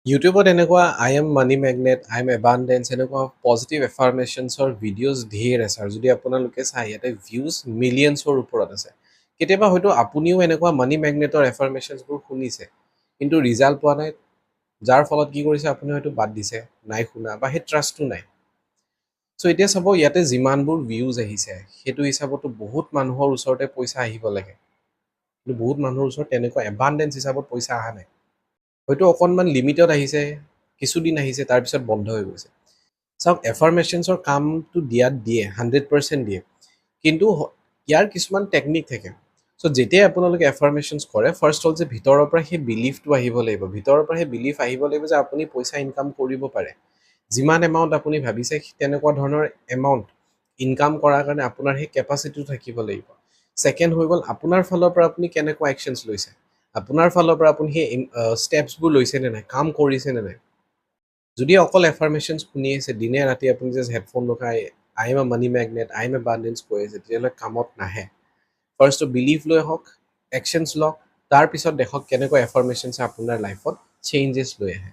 ইউটিউবত এনেকুৱা I am money magnet, I am abundance এনেকুৱা পজিটিভ এফাৰ্মেশ্যনছৰ ভিডিঅ'জ ধেৰ আছে আৰু যদি আপোনালোকে চাই ইয়াতে ভিউজ মিলিয়নছৰ ওপৰত আছে। কেতিয়াবা হয়তো আপুনিও এনেকুৱা মানি মেগনেটৰ এফাৰ্মেশ্যনছবোৰ শুনিছে কিন্তু ৰিজাল্ট পোৱা নাই, যাৰ ফলত কি কৰিছে আপুনি হয়তো বাদ দিছে, নাই শুনা বা সেই ট্ৰাষ্টটো নাই। চ' এতিয়া চাব ইয়াতে যিমানবোৰ ভিউজ আহিছে সেইটো হিচাপতো বহুত মানুহৰ ওচৰতে পইচা আহিব লাগে, কিন্তু বহুত মানুহৰ ওচৰত তেনেকুৱা এবাণ্ডেন্স হিচাপত পইচা অহা নাই। হয়তো অকণমান লিমিটত আহিছে, কিছুদিন আহিছে, তাৰপিছত বন্ধ হৈ গৈছে। চাওক এফাৰ্মেশ্যনছৰ কামটো দিয়াত দিয়ে 100% দিয়ে, কিন্তু ইয়াৰ কিছুমান টেকনিক থাকে। চ' যেতিয়াই আপোনালোকে এফাৰ্মেশ্যনছ কৰে, ফাৰ্ষ্ট হ'ল যে ভিতৰৰ পৰা সেই বিলিফটো আহিব লাগিব, ভিতৰৰ পৰা সেই বিলিফ আহিব লাগিব যে আপুনি পইচা ইনকাম কৰিব পাৰে। যিমান এমাউণ্ট আপুনি ভাবিছে তেনেকুৱা ধৰণৰ এমাউণ্ট ইনকাম কৰাৰ কাৰণে আপোনাৰ সেই কেপাচিটিটো থাকিব লাগিব। ছেকেণ্ড হৈ গ'ল আপোনাৰ ফালৰ পৰা আপুনি কেনেকুৱা একশ্যনছ লৈছে, আপোনাৰ ফালৰ পৰা আপুনি সেই ষ্টেপছবোৰ লৈছে নে নাই, কাম কৰিছে নে নাই। যদি অকল এফাৰ্মেশ্যনছ শুনি আছে দিনে ৰাতি আপুনি জাষ্ট হেডফোন লগাই I am a money magnet, I am abundance কৈ আছে, তেতিয়াহ'লে কামত নাহে। ফাৰ্ষ্টটো বিলিভ লৈ আহক, একশ্যনছ লওক, তাৰপিছত দেখক কেনেকুৱা এফাৰ্মেশ্যনছে আপোনাৰ লাইফত চেঞ্জেছ লৈ আহে।